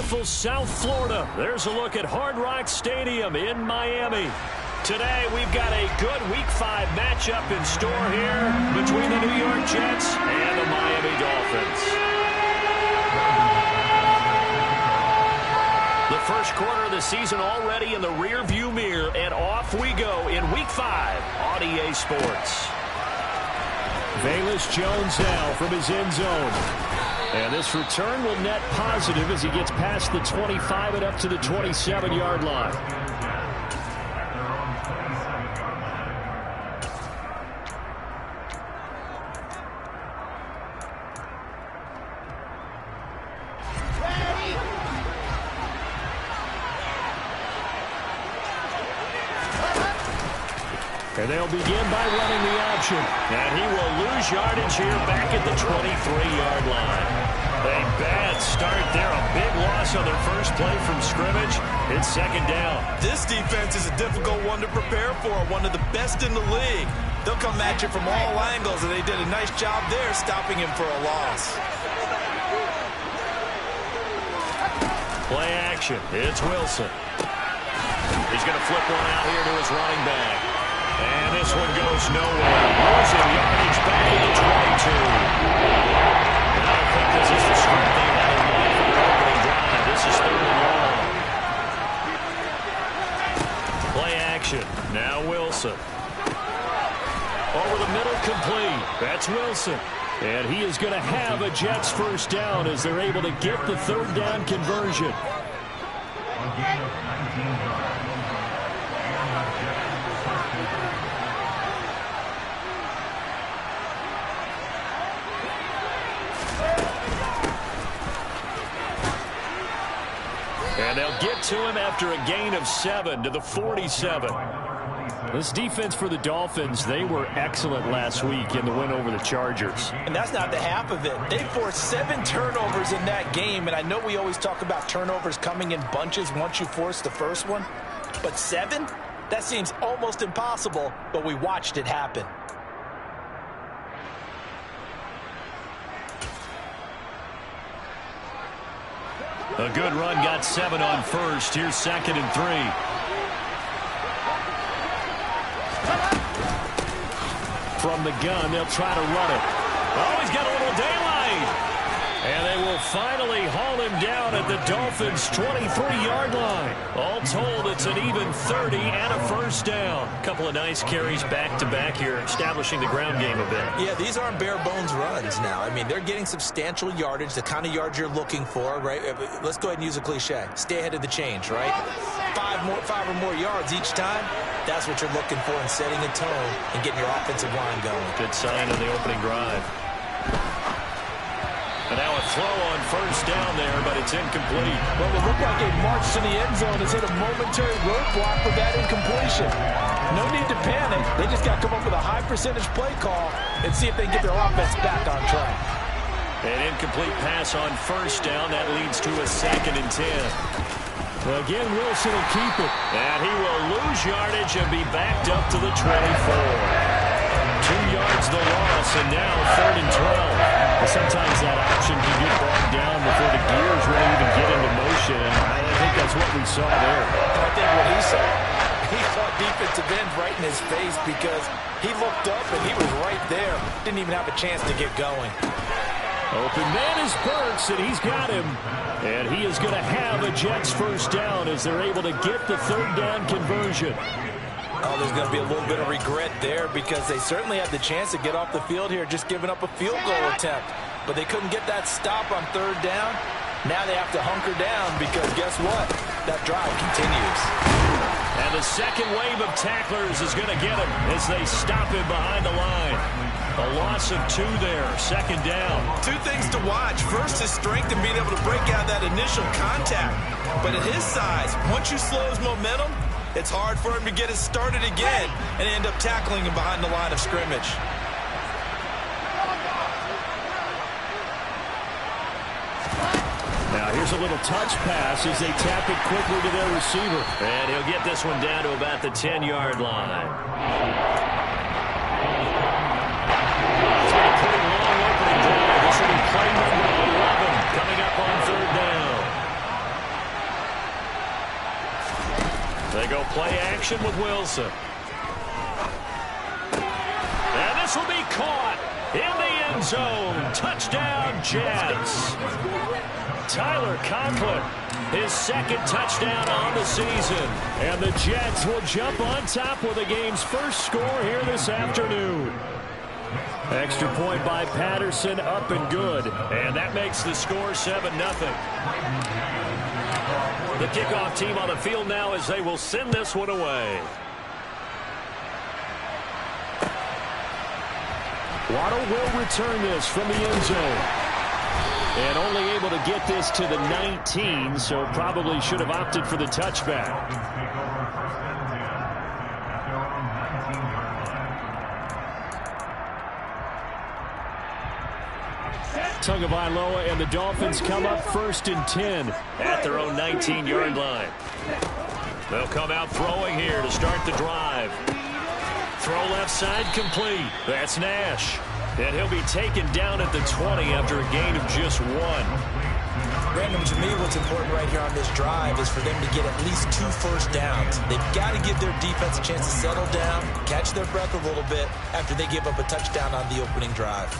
beautiful South Florida. There's a look at Hard Rock Stadium in Miami. Today, we've got a good Week 5 matchup in store here between the New York Jets and the Miami Dolphins. The first quarter of the season already in the rearview mirror, and off we go in Week 5 on EA Sports. Velus Jones now from his end zone. And this return will net positive as he gets past the 25 and up to the 27-yard line. And they'll begin by running the option. And he will lose yardage here back at the 23-yard line. A bad start there. A big loss on their first play from scrimmage. It's second down. This defense is a difficult one to prepare for. One of the best in the league. They'll come at you from all angles, and they did a nice job there stopping him for a loss. Play action. It's Wilson. He's going to flip one out here to his running back. And this one goes nowhere. Losing yardage back at the 22. And I don't think this is the script they had in mind for their opening drive. This is third and long. Play action. Now Wilson. Over the middle, complete. That's Wilson. And he is going to have a Jets first down as they're able to get the third down conversion. And they'll get to him after a gain of 7 to the 47. This defense for the Dolphins, they were excellent last week in the win over the Chargers. And that's not the half of it. They forced 7 turnovers in that game, and I know we always talk about turnovers coming in bunches once you force the first one. But 7? That seems almost impossible, but we watched it happen. A good run, got 7 on first. Here's second and 3. From the gun, they'll try to run it. Oh, he's got a little daylight. And they will finally haul him down at the Dolphins' 23-yard line. All told, it's an even 30 and a first down. A couple of nice carries back-to-back here, establishing the ground game a bit. Yeah, these aren't bare-bones runs now. I mean, they're getting substantial yardage, the kind of yards you're looking for, right? Let's go ahead and use a cliche. Stay ahead of the change, right? 5 or more yards each time. That's what you're looking for in setting a tone and getting your offensive line going. Good sign on the opening drive. And now a throw on first down there, but it's incomplete. Well, it looked like a march to the end zone has hit a momentary roadblock with that incompletion. No need to panic. They just got to come up with a high-percentage play call and see if they can get their offense back on track. An incomplete pass on first down. That leads to a second and 10. Again, Wilson will keep it. And he will lose yardage and be backed up to the 24. 2 yards the loss, and now third and 12. Sometimes that option can get bogged down before the gears really even get into motion, and I think that's what we saw there. I think what he saw defensive end right in his face because he looked up and he was right there. Didn't even have a chance to get going. Open man is Burks, and he's got him. And he is going to have a Jets first down as they're able to get the third down conversion. Oh, there's going to be a little bit of regret there because they certainly had the chance to get off the field here, just giving up a field goal attempt. But they couldn't get that stop on third down. Now they have to hunker down because guess what? That drive continues. And the second wave of tacklers is going to get him as they stop him behind the line. A loss of 2 there, second down. 2 things to watch. First, his strength and being able to break out that initial contact. But at his size, once you slow his momentum, it's hard for him to get it started again and end up tackling him behind the line of scrimmage. Now here's a little touch pass as they tap it quickly to their receiver. And he'll get this one down to about the 10-yard line. It's been a pretty long opening drive. This will be play number 11 coming up on third down. action with Wilson. And this will be caught in the end zone. Touchdown, Jets. Tyler Conklin, his second touchdown on the season. And the Jets will jump on top with the game's first score here this afternoon. Extra point by Patterson, up and good. And that makes the score 7-0. The kickoff team on the field now as they will send this one away. Waddle will return this from the end zone. And only able to get this to the 19, so probably should have opted for the touchback. Tagovailoa and the Dolphins come up 1st and 10 at their own 19-yard line. They'll come out throwing here to start the drive. Throw left side complete. That's Nash. And he'll be taken down at the 20 after a gain of just 1. Brandon, to me, what's important right here on this drive is for them to get at least 2 first downs. They've got to give their defense a chance to settle down, catch their breath a little bit after they give up a touchdown on the opening drive.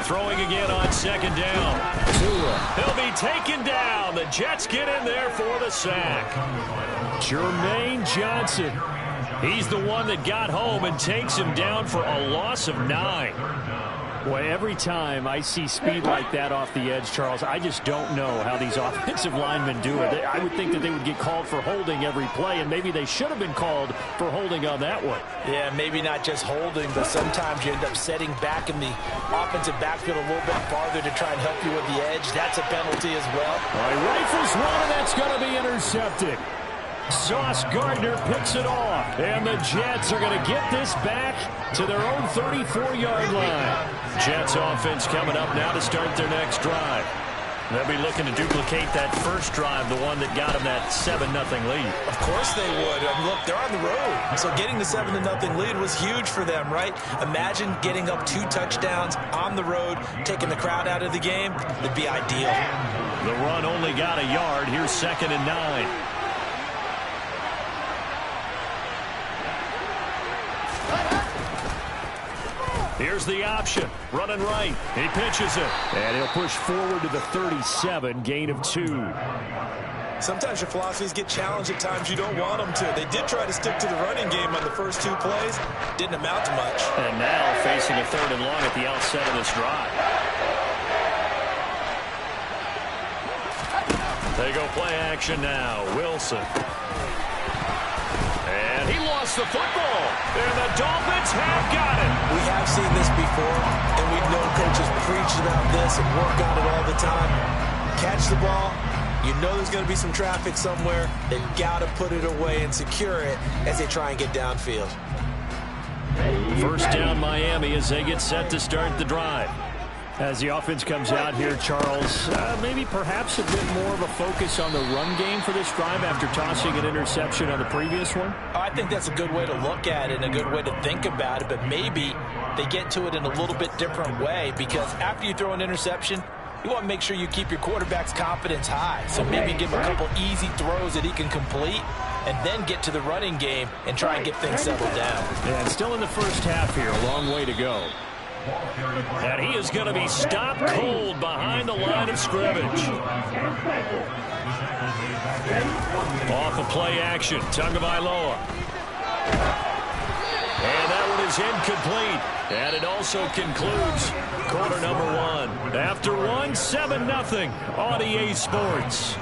Throwing again on 2nd down. He'll be taken down. The Jets get in there for the sack. Jermaine Johnson. He's the one that got home and takes him down for a loss of 9. Boy, every time I see speed like that off the edge, Charles, I just don't know how these offensive linemen do it. I would think that they would get called for holding every play, and maybe they should have been called for holding on that one. Yeah, maybe not just holding, but sometimes you end up setting back in the offensive backfield a little bit farther to try and help you with the edge. That's a penalty as well. All right, rifles one, and that's going to be intercepted. Sauce Gardner picks it off, and the Jets are going to get this back to their own 34-yard line. Jets offense coming up now to start their next drive. They'll be looking to duplicate that first drive, the one that got them that 7-0 lead. Of course they would. Look, they're on the road. So getting the 7-0 lead was huge for them, right? Imagine getting up 2 touchdowns on the road, taking the crowd out of the game. It'd be ideal. The run only got a yard. Here's 2nd and 9. Here's the option. Running right. He pitches it. And he'll push forward to the 37. Gain of 2. Sometimes your philosophies get challenged at times you don't want them to. They did try to stick to the running game on the first 2 plays. Didn't amount to much. And now facing a 3rd and long at the outset of this drive. They go play action now. Wilson. And he lost the football. And the Dolphins have got it. We have seen this before, and we've known coaches preach about this and work on it all the time. Catch the ball. You know there's going to be some traffic somewhere. They've got to put it away and secure it as they try and get downfield. First down Miami as they get set to start the drive. As the offense comes out here, Charles, maybe perhaps a bit more of a focus on the run game for this drive after tossing an interception on the previous one? I think that's a good way to look at it and a good way to think about it, but maybe they get to it in a little bit different way because after you throw an interception, you want to make sure you keep your quarterback's confidence high. So maybe give him a couple easy throws that he can complete and then get to the running game and try and get things settled down. And still in the first half here, a long way to go. And he is going to be stopped cold behind the line of scrimmage. Off of play action, Tagovailoa. And that one is incomplete. And it also concludes quarter number 1. After 1, 7-0 on EA Sports.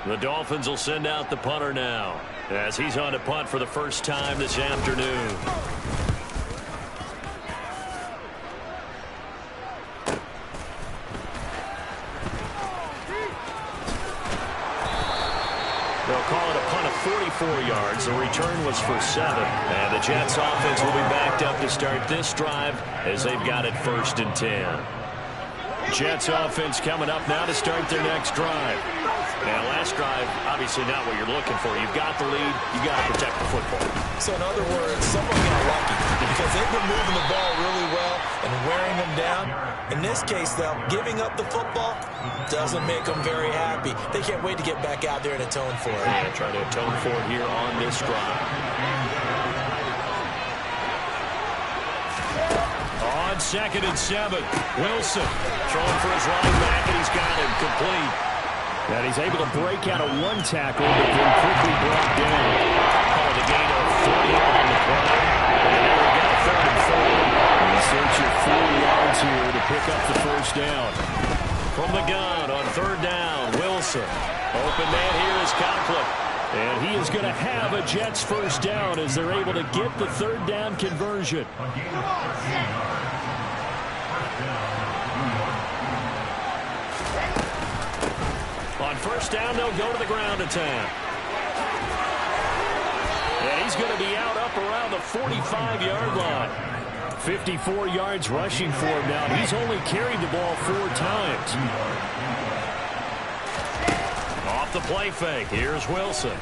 The Dolphins will send out the punter now as he's on to punt for the first time this afternoon. They'll call it a punt of 44 yards. The return was for 7. And the Jets offense will be backed up to start this drive as they've got it 1st and 10. Jets offense coming up now to start their next drive. Now, last drive, obviously not what you're looking for. You've got the lead. You've got to protect the football. So, in other words, someone got lucky because they've been moving the ball really well and wearing them down. In this case, though, giving up the football doesn't make them very happy. They can't wait to get back out there and atone for it. Yeah, try to atone for it here on this drive. On 2nd and 7, Wilson throwing for his running back, and he's got him complete. And he's able to break out of one tackle, but then quickly brought down. Called a gain of 40 on the play. And now we've got 3rd and 4. And he searches 4 yards here to pick up the first down. From the gun on 3rd down, Wilson. Open man here is Conklin. And he is going to have a Jets first down as they're able to get the 3rd down conversion. On 1st down, they'll go to the ground attack. And he's going to be out up around the 45-yard line. 54 yards rushing for him now. He's only carried the ball 4 times. Off the play fake. Here's Wilson.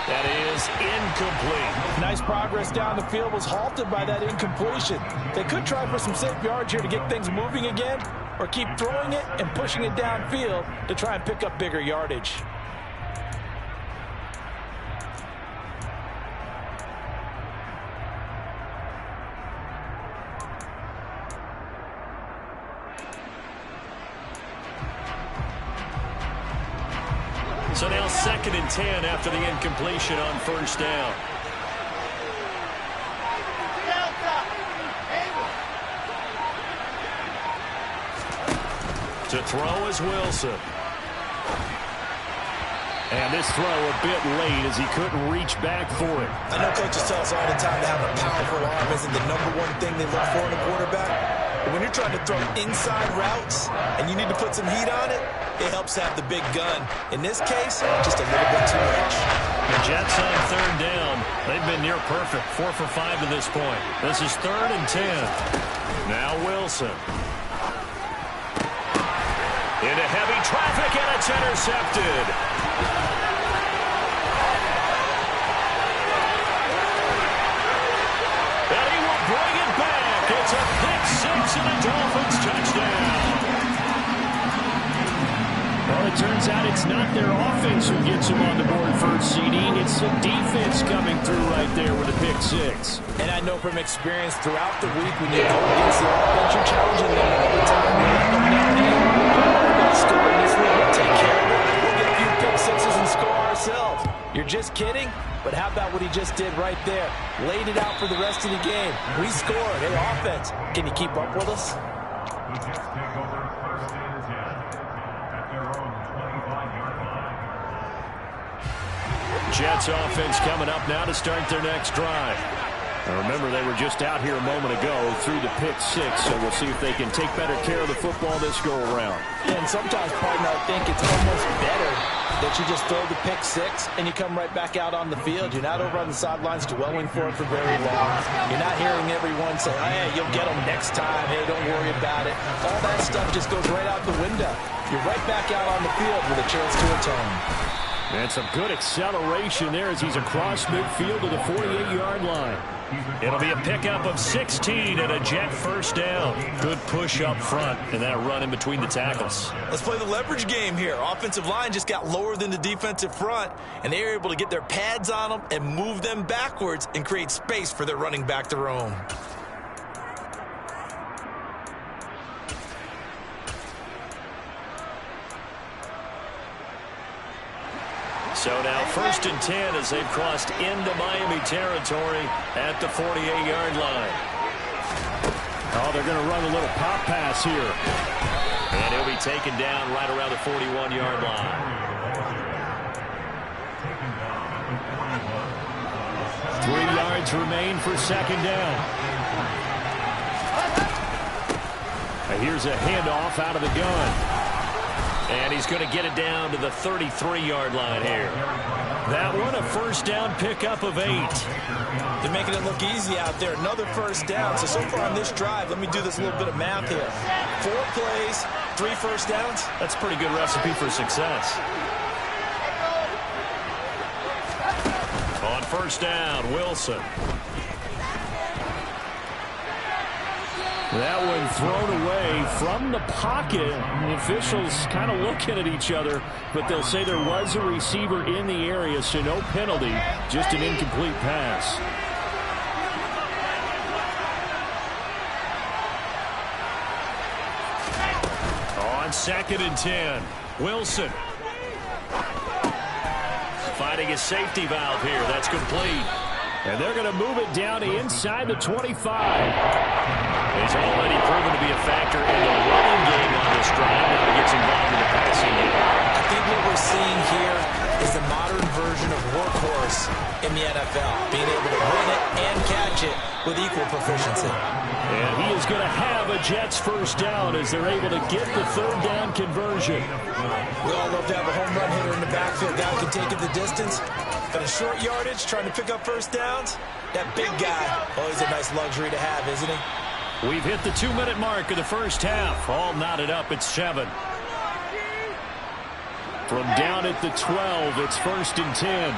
That is incomplete. Nice progress down the field, was halted by that incompletion. They could try for some safe yards here to get things moving again, or keep throwing it and pushing it downfield to try and pick up bigger yardage. So now 2nd and 10 after the incompletion on 1st down. To throw is Wilson. And this throw a bit late as he couldn't reach back for it. I know coaches tell us all the time that having a powerful arm isn't the #1 thing they look for in a quarterback. But when you're trying to throw inside routes and you need to put some heat on it, it helps have the big gun. In this case, just a little bit too much. The Jets on 3rd down. They've been near perfect. 4 for 5 to this point. This is 3rd and 10. Now Wilson. Into heavy traffic, and it's intercepted. And he will bring it back. It's a pick 6 and a Dolphins touchdown. Well, it turns out it's not their offense who gets them on the board first, CD. It's the defense coming through right there with a pick 6. And I know from experience throughout the week when you go against the offense, you're challenging them all the time. You let them know, hey, we're going to score in this league. We'll take care of it. We'll get a few pick 6s and score ourselves. You're just kidding? But how about what he just did right there? Laid it out for the rest of the game. We scored. Hey, offense, can you keep up with us? Jets offense coming up now to start their next drive. Now remember, they were just out here a moment ago through the pick 6, so we'll see if they can take better care of the football this go-around. Yeah, and sometimes, partner, I think it's almost better that you just throw the pick 6 and you come right back out on the field. You're not over on the sidelines dwelling for it for very long. You're not hearing everyone say, hey, you'll get them next time. Hey, don't worry about it. All that stuff just goes right out the window. You're right back out on the field with a chance to atone. And some good acceleration there as he's across midfield to the 48-yard line. It'll be a pickup of 16 and a Jet first down. Good push up front and that run in between the tackles. Let's play the leverage game here. Offensive line just got lower than the defensive front, and they were able to get their pads on them and move them backwards and create space for their running back to roam. So now 1st and 10 as they've crossed into Miami territory at the 48-yard line. Oh, they're going to run a little pop pass here. And he'll be taken down right around the 41-yard line. Three yards remain for 2nd down. And here's a handoff out of the gun. And he's going to get it down to the 33-yard line here. That one, a first down pickup of 8. They're making it look easy out there. Another first down. So far on this drive, let me do this little bit of math here. 4 plays, 3 first downs. That's a pretty good recipe for success. On first down, Wilson. That one thrown away from the pocket. The officials kind of looking at each other, but they'll say there was a receiver in the area, so no penalty, just an incomplete pass. On 2nd and 10, Wilson. Finding his safety valve here. That's complete. And they're going to move it down to inside the 25. He's already proven to be a factor in the running game on this drive. Now he gets involved in the passing game. I think what we're seeing here is the modern version of workhorse in the NFL. Being able to run it and catch it with equal proficiency. And he is going to have a Jets first down as they're able to get the 3rd down conversion. We all love to have a home run hitter in the backfield. Guy who can take it the distance. But a short yardage, trying to pick up first downs, that big guy, always a nice luxury to have, isn't he? We've hit the 2-minute mark of the first half. All knotted up at 7. From down at the 12, it's 1st and 10.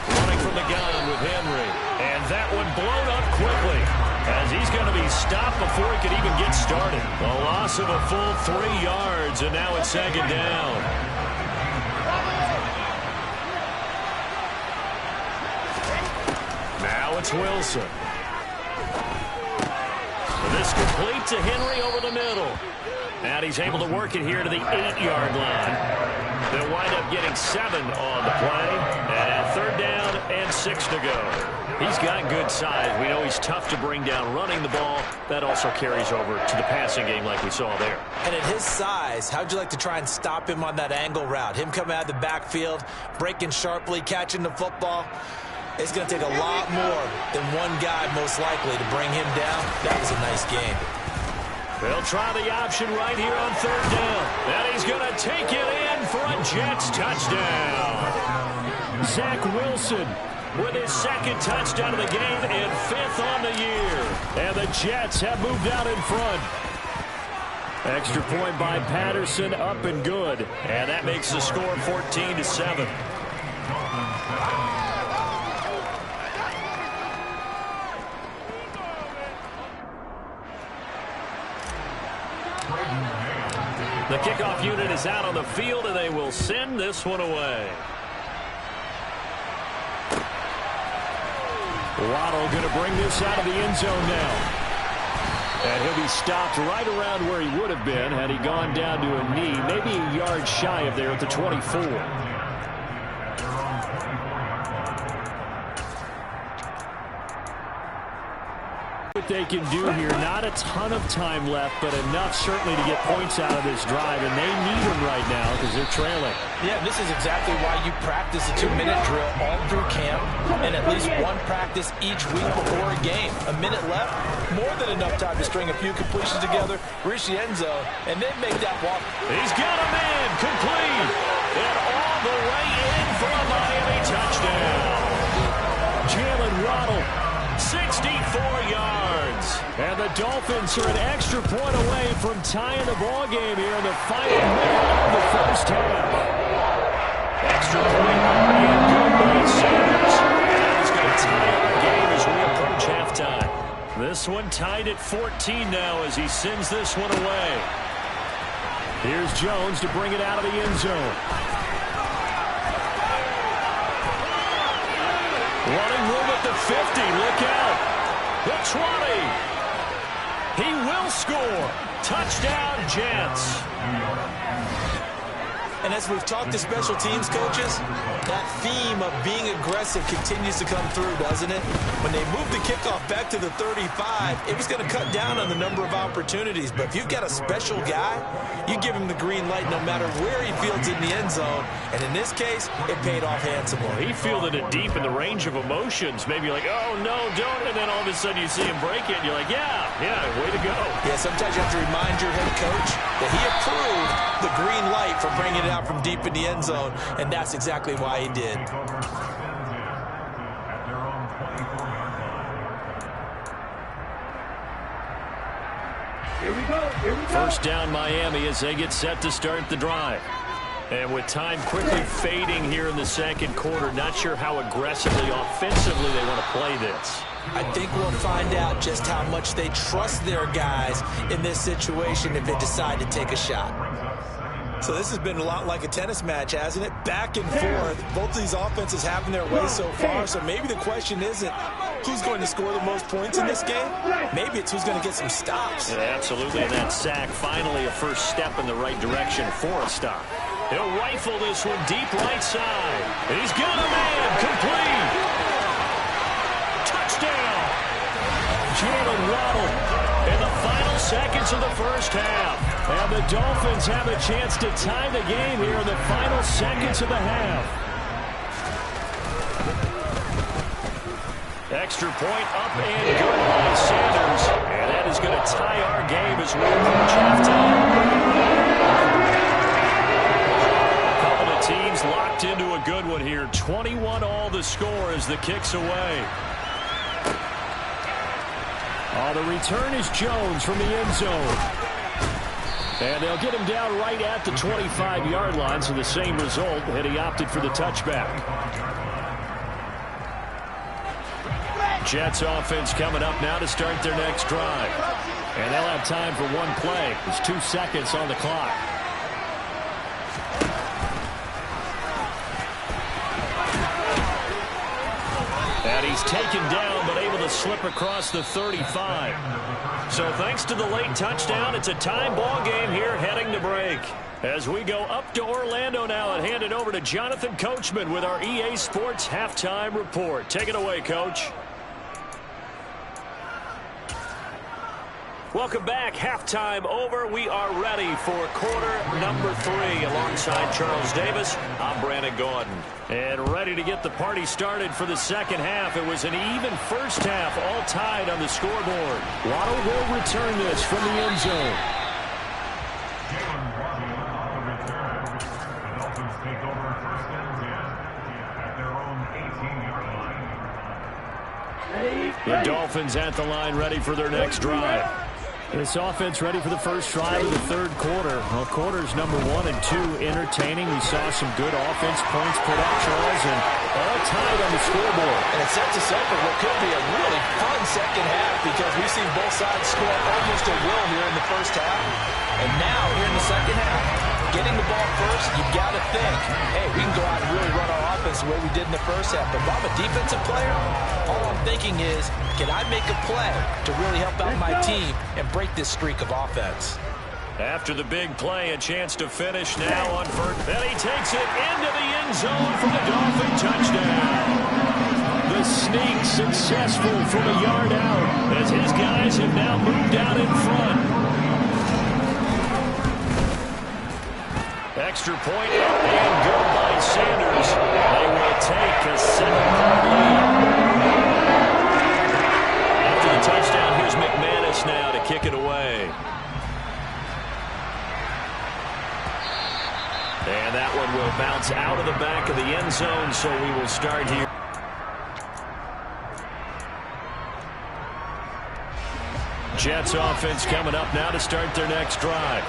Running from the gun with Henry. And that one blown up quickly as he's going to be stopped before he could even get started. A loss of a full 3 yards, and now it's 2nd down. Now it's Wilson. This complete to Henry over the middle. And he's able to work it here to the 8-yard line. They'll wind up getting 7 on the play. And 3rd down and 6 to go. He's got good size. We know he's tough to bring down running the ball. That also carries over to the passing game like we saw there. And at his size, how'd you like to try and stop him on that angle route? Him coming out of the backfield, breaking sharply, catching the football. It's going to take a lot more than one guy, most likely, to bring him down. That was a nice game. They'll try the option right here on 3rd down. And he's going to take it in for a Jets touchdown. Zach Wilson with his 2nd touchdown of the game and 5th on the year. And the Jets have moved out in front. Extra point by Patterson, up and good. And that makes the score 14-7. The kickoff unit is out on the field, and they will send this one away. Waddle going to bring this out of the end zone now. And he'll be stopped right around where he would have been had he gone down to a knee, maybe a yard shy of there at the 24. What they can do here, not a ton of time left, but enough certainly to get points out of this drive, and they need them right now because they're trailing. Yeah, this is exactly why you practice a 2-minute drill all through camp and at least one practice each week before a game. A minute left, more than enough time to string a few completions together, reach the end zone, and then make that walk. He's got a man complete, and all the way in for a Miami touchdown. Jalen Waddle, 64 yards. And the Dolphins are an extra point away from tying the ball game here in the final minute of the first half. Extra point and good by Sanders. He's going to tie up the game as we approach halftime. This one tied at 14 now as he sends this one away. Here's Jones to bring it out of the end zone. Running room at the 50. Look out. The 20. He will score. Touchdown, Jets. And as we've talked to special teams coaches, that theme of being aggressive continues to come through, doesn't it? When they moved the kickoff back to the 35, it was going to cut down on the number of opportunities. But if you've got a special guy, you give him the green light no matter where he fields in the end zone. And in this case, it paid off handsomely. He fielded it deep in the range of emotions. Maybe like, oh, no, don't. And then all of a sudden you see him break it, and you're like, yeah, way to go. Yeah, sometimes you have to remind your head coach that he approved the green light for bringing it out from deep in the end zone, and that's exactly why he did. First down Miami as they get set to start the drive. And with time quickly fading here in the second quarter, not sure how aggressively, offensively they want to play this. I think we'll find out just how much they trust their guys in this situation if they decide to take a shot. So this has been a lot like a tennis match, hasn't it? Back and forth. Both of these offenses having their way so far. So maybe the question isn't who's going to score the most points in this game. Maybe it's who's going to get some stops. Yeah, absolutely. And that sack, finally a first step in the right direction for a stop. He'll rifle this one deep right side. He's got a man. Complete. Touchdown. Jalen Waddle in the final seconds of the first half. And the Dolphins have a chance to tie the game here in the final seconds of the half. Extra point up and good by Sanders. And that is going to tie our game as we approach halftime. Teams locked into a good one here. 21-all the score as the kick's away. The return is Jones from the end zone. And they'll get him down right at the 25-yard line, so the same result, and he opted for the touchback. Jets offense coming up now to start their next drive. And they'll have time for one play. There's 2 seconds on the clock. And he's taken down, but able to slip across the 35. So thanks to the late touchdown, it's a time ball game here heading to break. As we go up to Orlando now and hand it over to Jonathan Coachman with our EA Sports Halftime Report. Take it away, Coach. Welcome back. Halftime over. We are ready for quarter number 3. Alongside Charles Davis, I'm Brandon Gordon. And ready to get the party started for the second half. It was an even first half, all tied on the scoreboard. Waddle will return this from the end zone. The Dolphins at the line, ready for their next drive. This offense ready for the first drive of the third quarter. Well, quarters number 1 and 2 entertaining. We saw some good offense points put up, Charles, and all tied on the scoreboard. And it sets us up for what could be a really fun second half because we've seen both sides score almost at will here in the first half. And now, here in the second half, getting the ball first, you've got to think, hey, we can go out and really run our offense the way we did in the first half. But if I'm a defensive player, all I'm thinking is, can I make a play to really help out my team and break this streak of offense? After the big play, a chance to finish now on first. Then he takes it into the end zone for the Dolphin touchdown. The sneak successful from a yard out as his guys have now moved out in front. Extra point up and good by Sanders. They will take a 7-point lead. After the touchdown, here's McManus now to kick it away. And that one will bounce out of the back of the end zone, so we will start here. Jets offense coming up now to start their next drive.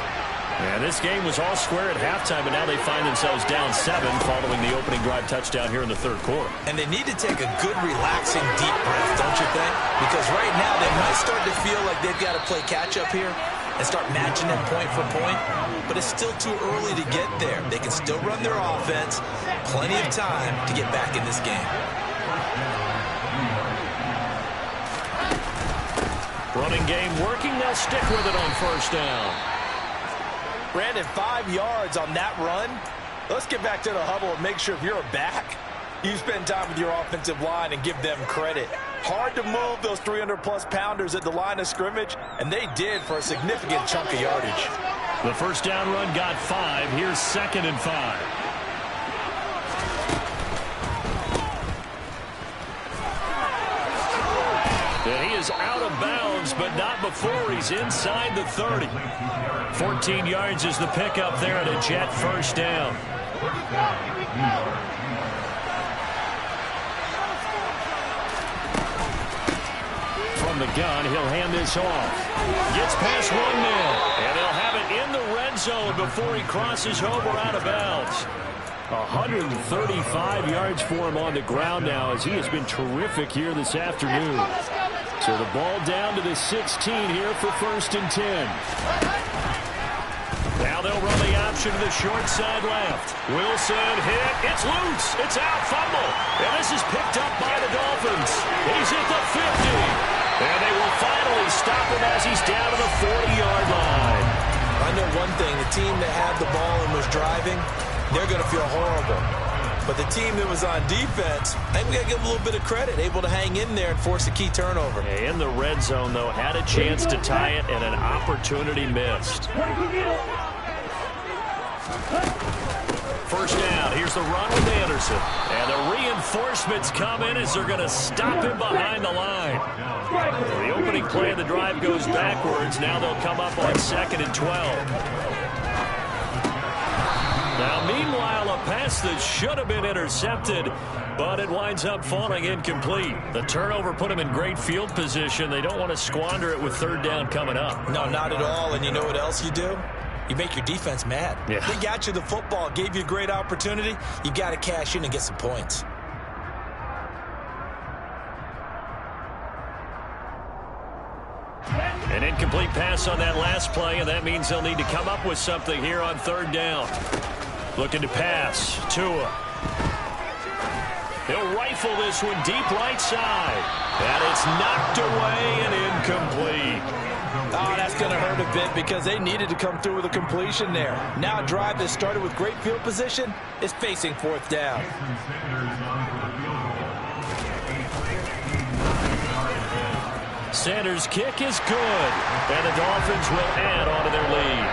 And this game was all square at halftime, but now they find themselves down 7 following the opening drive touchdown here in the third quarter. And they need to take a good, relaxing, deep breath, don't you think? Because right now they might start to feel like they've got to play catch-up here and start matching them point for point. But it's still too early to get there. They can still run their offense. Plenty of time to get back in this game. Running game working. They'll stick with it on first down. Brandon, 5 yards on that run. Let's get back to the huddle and make sure if you're a back, you spend time with your offensive line and give them credit. Hard to move those 300-plus pounders at the line of scrimmage, and they did for a significant chunk of yardage. The first down run got 5. Here's 2nd and 5. And he is out of bounds, but not before he's inside the 30. 14 yards is the pickup there, and a Jet first down. From the gun, he'll hand this off. Gets past one man, and they'll have it in the red zone before he crosses over out of bounds. 135 yards for him on the ground now, as he has been terrific here this afternoon. So the ball down to the 16 here for 1st and 10. Now they'll run the option to the short side left. Wilson hit. It's loose. It's out. Fumble. And this is picked up by the Dolphins. He's at the 50. And they will finally stop him as he's down to the 40-yard line. I know one thing. The team that had the ball and was driving, they're going to feel horrible. But the team that was on defense, I think we got to give them a little bit of credit, able to hang in there and force a key turnover. In the red zone, though, had a chance to tie it and an opportunity missed. First down. Here's the run with Anderson. And the reinforcements come in as they're going to stop him behind the line. The opening play of the drive goes backwards. Now they'll come up on 2nd and 12. Now, meanwhile, a pass that should have been intercepted, but it winds up falling incomplete. The turnover put him in great field position. They don't want to squander it with 3rd down coming up. No, not at all. And you know what else you do? You make your defense mad. Yeah. They got you the football, gave you a great opportunity. You've got to cash in and get some points. An incomplete pass on that last play, and that means they'll need to come up with something here on 3rd down. Looking to pass. Tua. He'll rifle this one deep right side. And it's knocked away and incomplete. Oh, that's going to hurt a bit because they needed to come through with a completion there. Now a drive that started with great field position is facing 4th down. Sanders' kick is good, and the Dolphins will add on to their lead.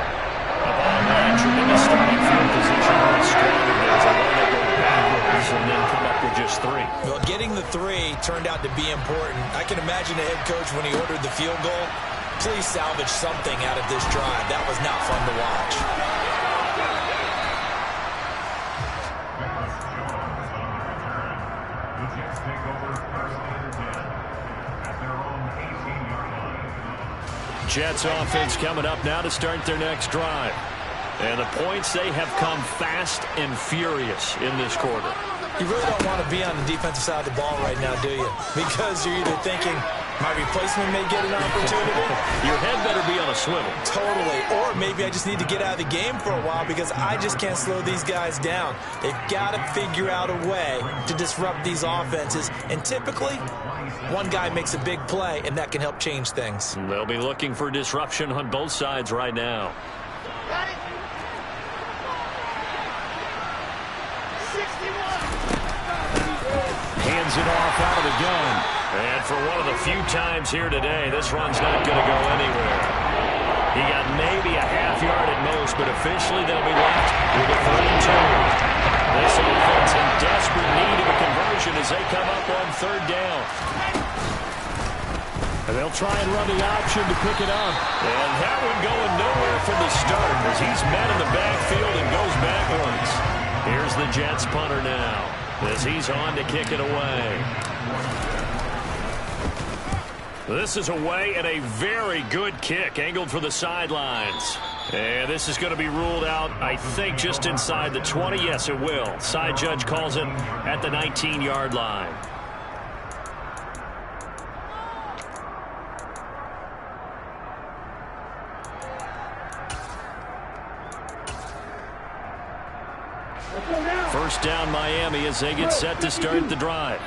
A ball line, tremendous starting field position on the stronger days. I know they go backwards and then come up with just 3. Well, getting the 3 turned out to be important. I can imagine the head coach when he ordered the field goal. Please salvage something out of this drive. That was not fun to watch. Jets offense coming up now to start their next drive. And the points, they have come fast and furious in this quarter. You really don't want to be on the defensive side of the ball right now, do you? Because you're either thinking, my replacement may get an opportunity. Your head better be on a swivel. Totally. Or maybe I just need to get out of the game for a while because I just can't slow these guys down. They've got to figure out a way to disrupt these offenses. And typically, one guy makes a big play, and that can help change things. They'll be looking for disruption on both sides right now. Hands it off out of the gun. And for one of the few times here today, this run's not going to go anywhere. He got maybe a half yard at most, but officially they'll be left with a 3rd and 2. This offense in desperate need of a conversion as they come up on 3rd down. And they'll try and run the option to pick it up. And that one going nowhere from the start as he's met in the backfield and goes backwards. Here's the Jets punter now as he's on to kick it away. This is away and a very good kick angled for the sidelines. And this is going to be ruled out, I think, just inside the 20. Yes, it will. Side judge calls it at the 19-yard line. First down Miami as they get set to start the drive.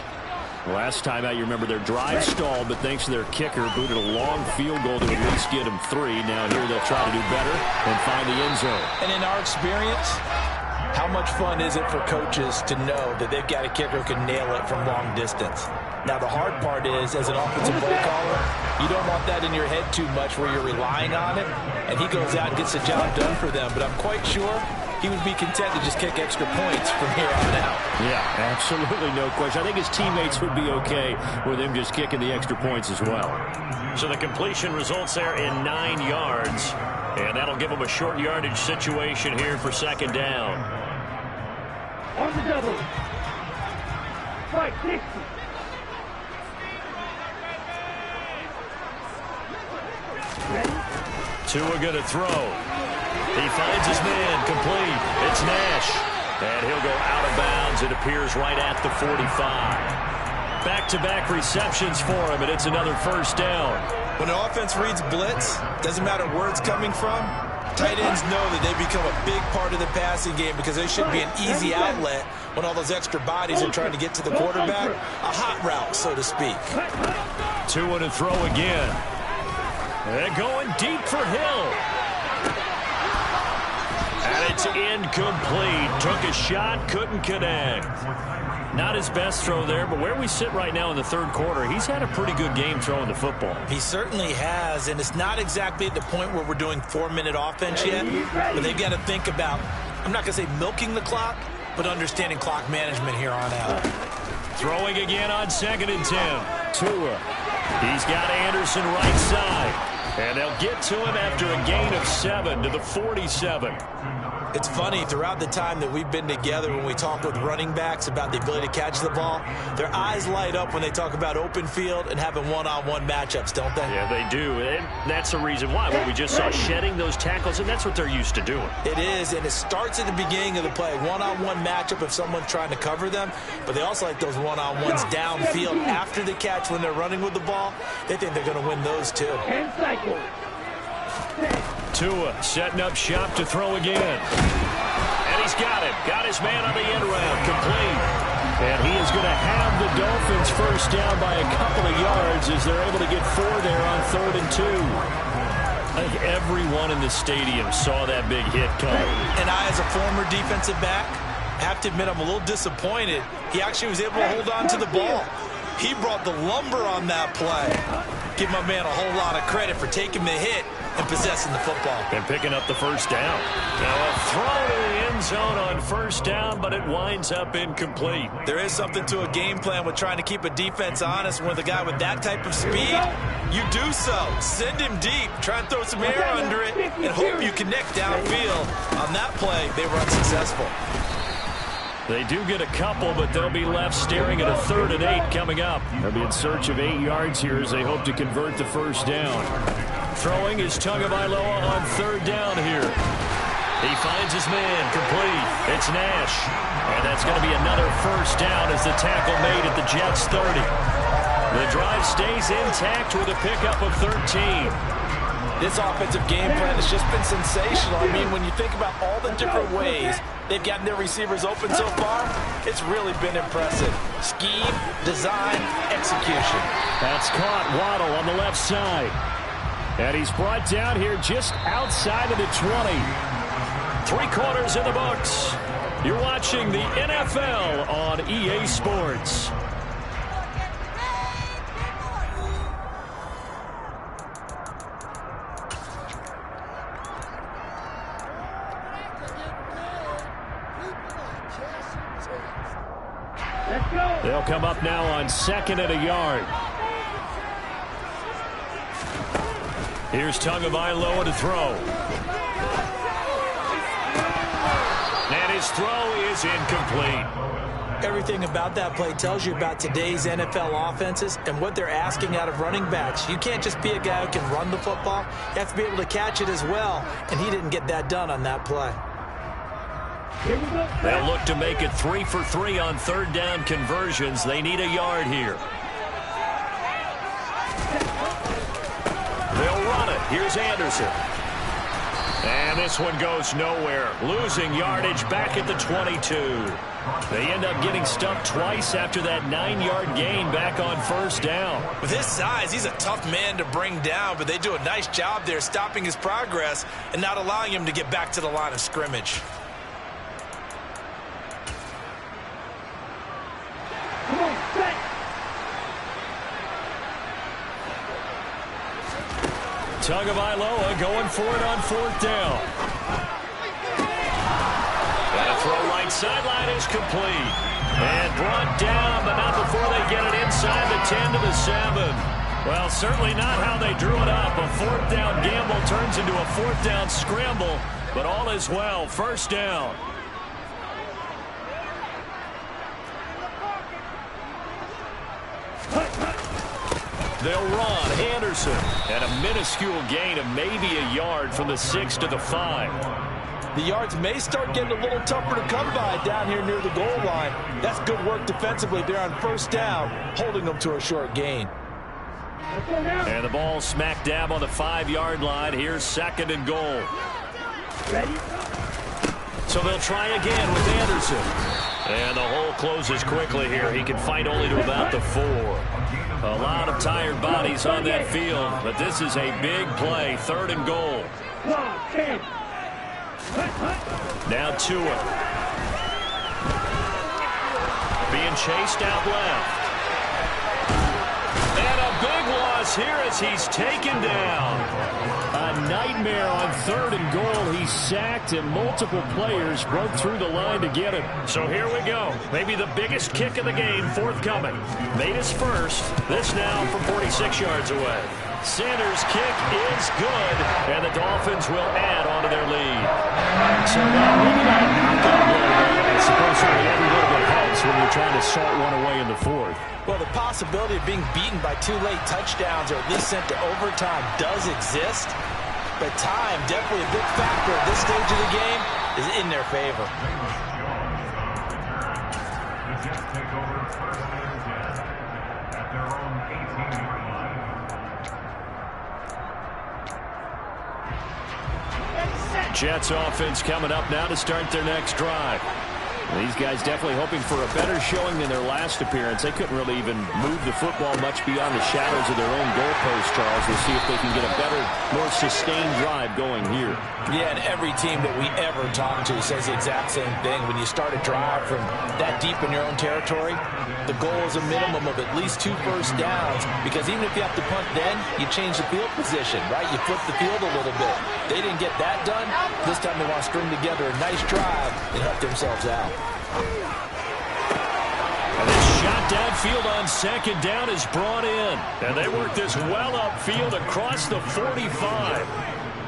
Last time out, you remember their drive stalled, but thanks to their kicker, booted a long field goal to at least get them 3. Now here they'll try to do better and find the end zone. And in our experience, How much fun is it for coaches to know that they've got a kicker who can nail it from long distance? Now, the hard part is, as an offensive play caller, you don't want that in your head too much where you're relying on it, and he goes out and gets the job done for them. But I'm quite sure he would be content to just kick extra points from here on out. Yeah, absolutely no question. I think his teammates would be okay with him just kicking the extra points as well. So the completion results there in 9 yards, and that'll give him a short yardage situation here for second down. On the double. Right, 60. Tua going to throw. He finds his man, complete. It's Nash. And he'll go out of bounds. It appears right at the 45. Back-to-back receptions for him, and it's another first down. When an offense reads blitz, doesn't matter where it's coming from, tight ends know that they become a big part of the passing game because they should be an easy outlet when all those extra bodies are trying to get to the quarterback. A hot route, so to speak. Tua to throw again. And going deep for Hill. And it's incomplete. Took a shot, couldn't connect. Not his best throw there, but where we sit right now in the third quarter, he's had a pretty good game throwing the football. He certainly has, and it's not exactly at the point where we're doing 4-minute offense yet, but they've got to think about, I'm not going to say milking the clock, but understanding clock management here on out. Throwing again on 2nd and 10. Tua. He's got Anderson right side. And they'll get to him after a gain of 7 to the 47. It's funny, throughout the time that we've been together when we talk with running backs about the ability to catch the ball, their eyes light up when they talk about open field and having one-on-one matchups, don't they? Yeah, they do. And that's the reason why. What we just saw, shedding those tackles, and that's what they're used to doing. It is, and it starts at the beginning of the play. One-on-one matchup if someone's trying to cover them, but they also like those one-on-ones downfield after the catch when they're running with the ball. They think they're going to win those too. Tua setting up shop to throw again. And he's got it. Got his man on the end round. Complete. And he is going to have the Dolphins first down by a couple of yards as they're able to get 4 there on 3rd and 2. I think everyone in the stadium saw that big hit coming. And I, as a former defensive back, have to admit I'm a little disappointed. He actually was able to hold on to the ball. He brought the lumber on that play. Give my man a whole lot of credit for taking the hit and possessing the football. And picking up the first down. Now a throw to the end zone on first down, but it winds up incomplete. There is something to a game plan with trying to keep a defense honest. With a guy with that type of speed, you do so. Send him deep. Try and throw some air under it and hope you connect downfield. On that play, they were unsuccessful. They do get a couple, but they'll be left staring at a 3rd and 8 coming up. They'll be in search of 8 yards here as they hope to convert the first down. Throwing is Tagovailoa on 3rd down here. He finds his man, complete. It's Nash. And that's going to be another first down as the tackle made at the Jets' 30. The drive stays intact with a pickup of 13. This offensive game plan has just been sensational. I mean, when you think about all the different ways they've gotten their receivers open so far, it's really been impressive. Scheme, design, execution. That's caught. Waddle on the left side. And he's brought down here just outside of the 20. 3 quarters in the books. You're watching the NFL on EA Sports. They'll come up now on 2nd and a yard. Here's Tagovailoa to throw. And his throw is incomplete. Everything about that play tells you about today's NFL offenses and what they're asking out of running backs. You can't just be a guy who can run the football. You have to be able to catch it as well, and he didn't get that done on that play. They'll look to make it 3 for 3 on 3rd down conversions. They need a yard here. They'll run it. Here's Anderson. And this one goes nowhere. Losing yardage back at the 22. They end up getting stuffed twice after that 9-yard gain back on first down. With his size, he's a tough man to bring down, but they do a nice job there stopping his progress and not allowing him to get back to the line of scrimmage. Tagovailoa going for it on 4th down. And a throw right sideline is complete. And brought down, but not before they get it inside the 10 to the 7. Well, certainly not how they drew it up. A 4th down gamble turns into a 4th down scramble, but all is well. 1st down. They'll run. Anderson. And a minuscule gain of maybe a yard from the 6 to the 5. The yards may start getting a little tougher to come by down here near the goal line. That's good work defensively there on 1st down, holding them to a short gain. And the ball smack dab on the 5-yard line. Here's 2nd and goal. So they'll try again with Anderson. And the hole closes quickly here. He can fight only to about the 4. A lot of tired bodies on that field, but this is a big play. 3rd and goal. Now Tua. Being chased out left. And a big loss here as he's taken down. A nightmare on 3rd and goal. He's sacked and multiple players broke through the line to get him. So here we go. Maybe the biggest kick of the game forthcoming. Made his first. This now from 46 yards away. Sanders' kick is good, and the Dolphins will add on to their lead. So maybe not knockout blow. I suppose certainly every little bit helps when you're trying to salt one away in the 4th. Well, the possibility of being beaten by 2 late touchdowns or at least sent to overtime does exist, but time, definitely a big factor at this stage of the game, is in their favor. Jets offense coming up now to start their next drive. These guys definitely hoping for a better showing than their last appearance. They couldn't really even move the football much beyond the shadows of their own goalpost, Charles. We'll see if they can get a better, more sustained drive going here. Yeah, and every team that we ever talk to says the exact same thing. When you start a drive from that deep in your own territory, the goal is a minimum of at least 2 first downs, because even if you have to punt then, you change the field position, right? You flip the field a little bit. They didn't get that done. This time they want to string together a nice drive and help themselves out. And this shot downfield on 2nd down is brought in. And they work this well upfield across the 45.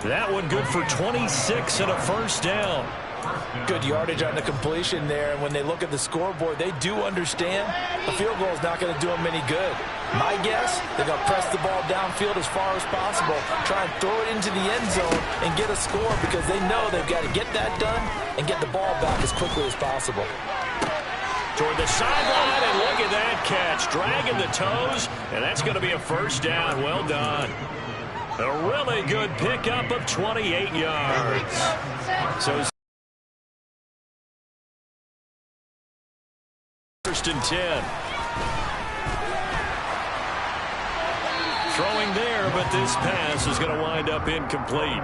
That one good for 26 and a 1st down. Good yardage on the completion there. And when they look at the scoreboard, they do understand a field goal is not going to do them any good. My guess, they're going to press the ball downfield as far as possible, try and throw it into the end zone and get a score, because they know they've got to get that done and get the ball back as quickly as possible. Toward the sideline, and look at that catch. Dragging the toes, and that's going to be a 1st down. Well done. A really good pickup of 28 yards. So 1st and 10. Throwing there, but this pass is going to wind up incomplete.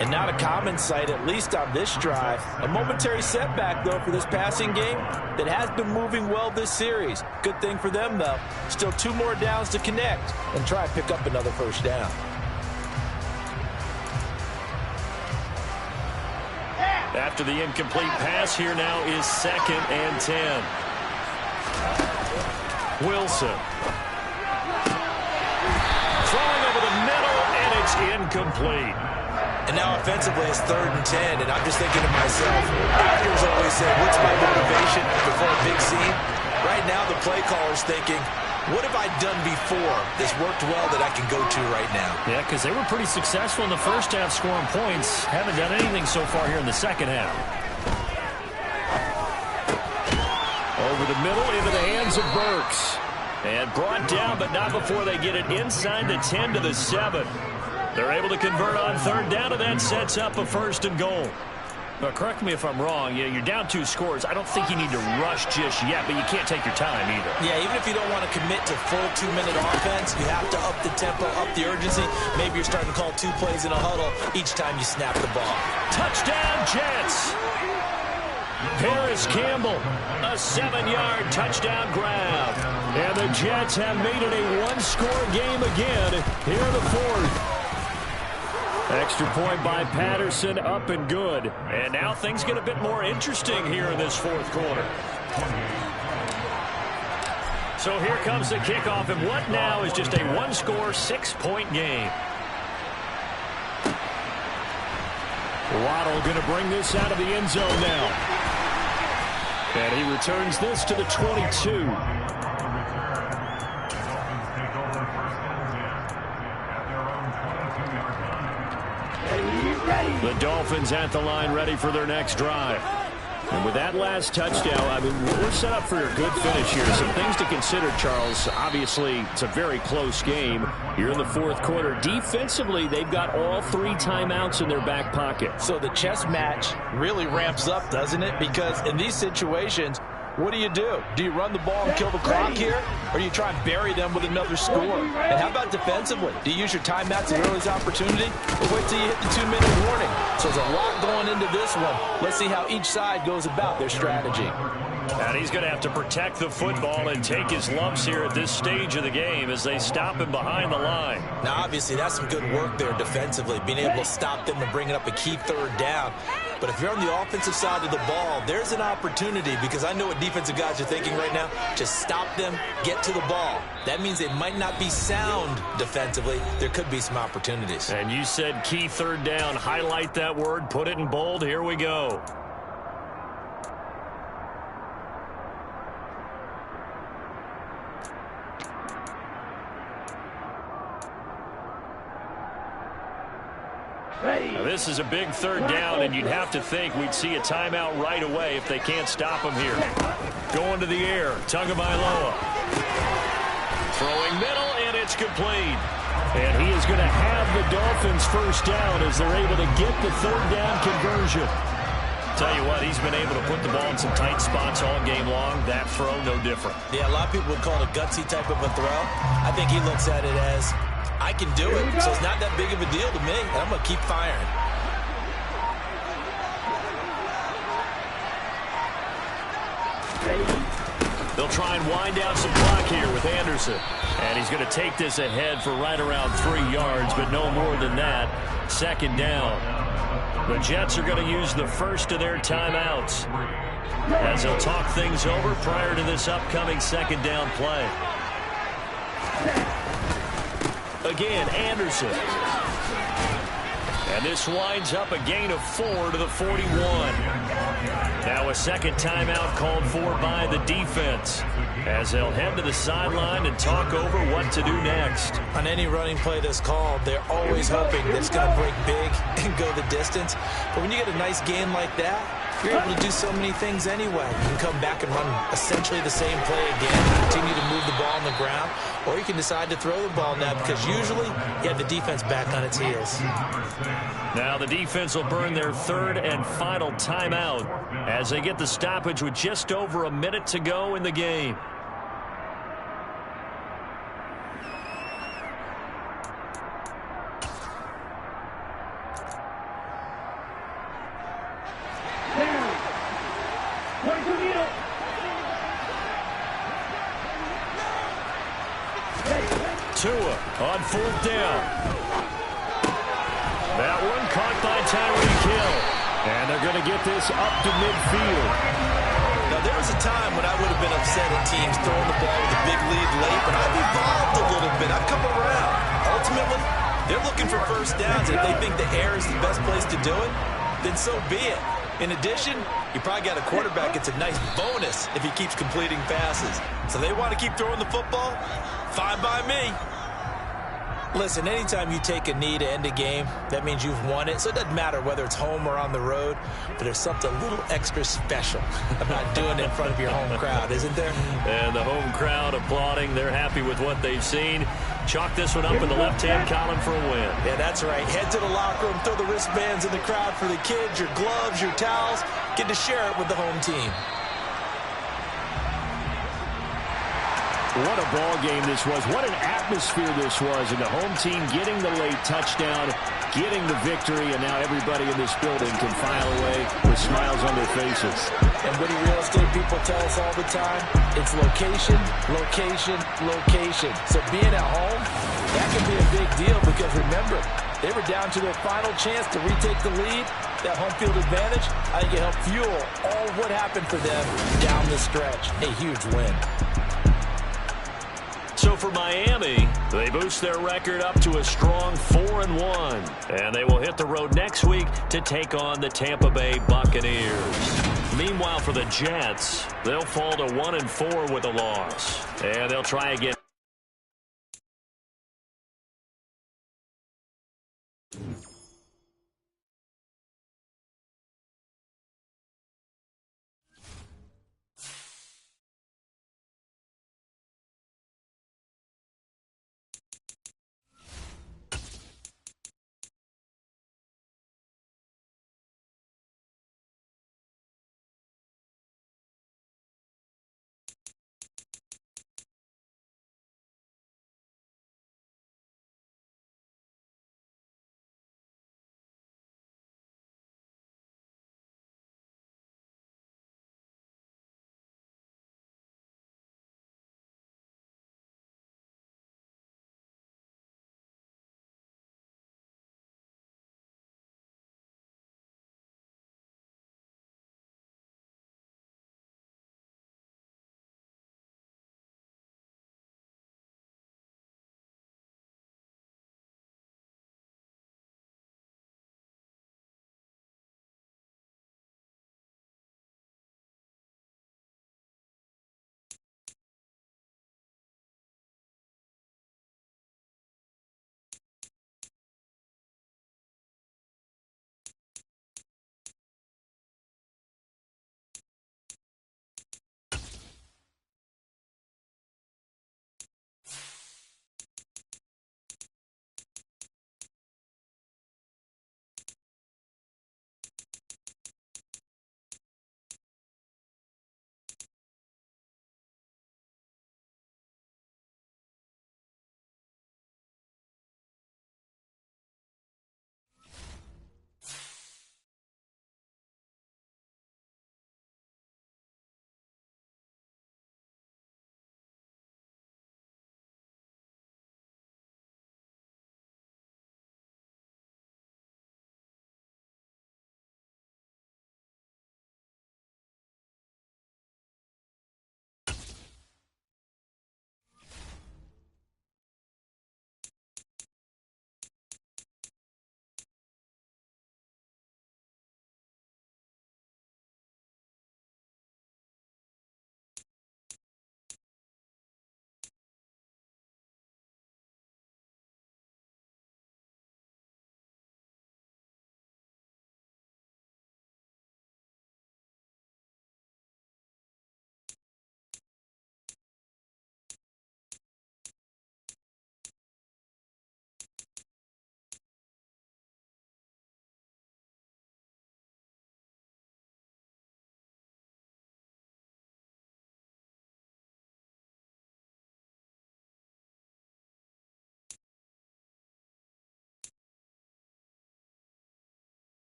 And not a common sight, at least on this drive. A momentary setback, though, for this passing game that has been moving well this series. Good thing for them, though. Still 2 more downs to connect and try and pick up another 1st down. After the incomplete pass, here now is 2nd and 10. Wilson. Throwing over the middle, and it's incomplete. And now offensively it's 3rd and 10, and I'm just thinking to myself, actors always say, what's my motivation before a big scene? Right now the play caller's thinking, what have I done before that's worked well that I can go to right now? Yeah, because they were pretty successful in the 1st half scoring points. Haven't done anything so far here in the 2nd half. Over the middle into the hands of Burks. And brought down, but not before they get it inside the 10 to the 7. They're able to convert on 3rd down, and that sets up a 1st and goal. Now, correct me if I'm wrong. Yeah, you're down 2 scores. I don't think you need to rush just yet, but you can't take your time either. Yeah, even if you don't want to commit to full 2-minute offense, you have to up the tempo, up the urgency. Maybe you're starting to call 2 plays in a huddle each time you snap the ball. Touchdown, Jets! Paris Campbell, a 7-yard touchdown grab. And the Jets have made it a 1-score game again here in the 4th. Extra point by Patterson, up and good. And now things get a bit more interesting here in this fourth quarter. So here comes the kickoff, and what now is just a one-score, 6-point game. Waddle going to bring this out of the end zone now. And he returns this to the 22. The Dolphins at the line ready for their next drive. And with that last touchdown, I mean, we're set up for a good finish here. Some things to consider, Charles. Obviously, it's a very close game. You're in the fourth quarter. Defensively, they've got all 3 timeouts in their back pocket. So the chess match really ramps up, doesn't it? Because in these situations, what do? Do you run the ball and kill the clock here? Or do you try and bury them with another score? And how about defensively? Do you use your timeouts as early as opportunity? Or wait till you hit the 2-minute warning? So there's a lot going into this one. Let's see how each side goes about their strategy. And he's going to have to protect the football and take his lumps here at this stage of the game as they stop him behind the line. Now, obviously, that's some good work there defensively, being able to stop them and bringing up a key third down. But if you're on the offensive side of the ball, there's an opportunity, because I know what defensive guys are thinking right now. Just stop them, get to the ball. That means they might not be sound defensively. There could be some opportunities. And you said key third down. Highlight that word. Put it in bold. Here we go. Now, this is a big third down, and you'd have to think we'd see a timeout right away if they can't stop him here. Going to the air, Tagovailoa. Throwing middle, and it's complete. And he is going to have the Dolphins first down as they're able to get the third down conversion. Tell you what, he's been able to put the ball in some tight spots all game long. That throw, no different. Yeah, a lot of people would call it a gutsy type of a throw. I think he looks at it as, I can do it, so it's not that big of a deal to me, and I'm going to keep firing. They'll try and wind down some clock here with Anderson. And he's going to take this ahead for right around 3 yards, but no more than that. Second down. The Jets are going to use the first of their timeouts as they'll talk things over prior to this upcoming second down play. Again, Anderson. And this winds up a gain of 4 to the 41. Now a second timeout called for by the defense as they'll head to the sideline and talk over what to do next. On any running play that's called, they're always hoping that it's going to break big and go the distance. But when you get a nice gain like that, you're able to do so many things anyway. You can come back and run essentially the same play again, continue to move the ball on the ground, or you can decide to throw the ball now because usually you have the defense back on its heels. Now the defense will burn their third and final timeout as they get the stoppage with just over a minute to go in the game. Tua on fourth down. That one caught by Tyreek Hill. And they're going to get this up to midfield. Now, there was a time when I would have been upset at teams throwing the ball with a big lead late, but I've evolved a little bit. I've come around. Ultimately, they're looking for first downs. If they think the air is the best place to do it, then so be it. In addition, you probably got a quarterback. It's a nice bonus if he keeps completing passes. So they want to keep throwing the football? Fine by me. Listen, anytime you take a knee to end a game, that means you've won it. So it doesn't matter whether it's home or on the road, but there's something a little extra special about doing it in front of your home crowd, isn't there? And the home crowd applauding. They're happy with what they've seen. Chalk this one up in the left-hand column for a win. Yeah, that's right. Head to the locker room, throw the wristbands in the crowd for the kids, your gloves, your towels. Get to share it with the home team. What a ball game this was. What an atmosphere this was. And the home team getting the late touchdown, getting the victory, and now everybody in this building can file away with smiles on their faces. And what do real estate people tell us all the time? It's location, location, location. So being at home, That could be a big deal because, remember, they were down to their final chance to retake the lead. That home field advantage, I think it helped fuel all what happened for them down the stretch. A huge win. So for Miami, they boost their record up to a strong 4-1. And they will hit the road next week to take on the Tampa Bay Buccaneers. Meanwhile, for the Jets, they'll fall to 1-4 with a loss. And they'll try again.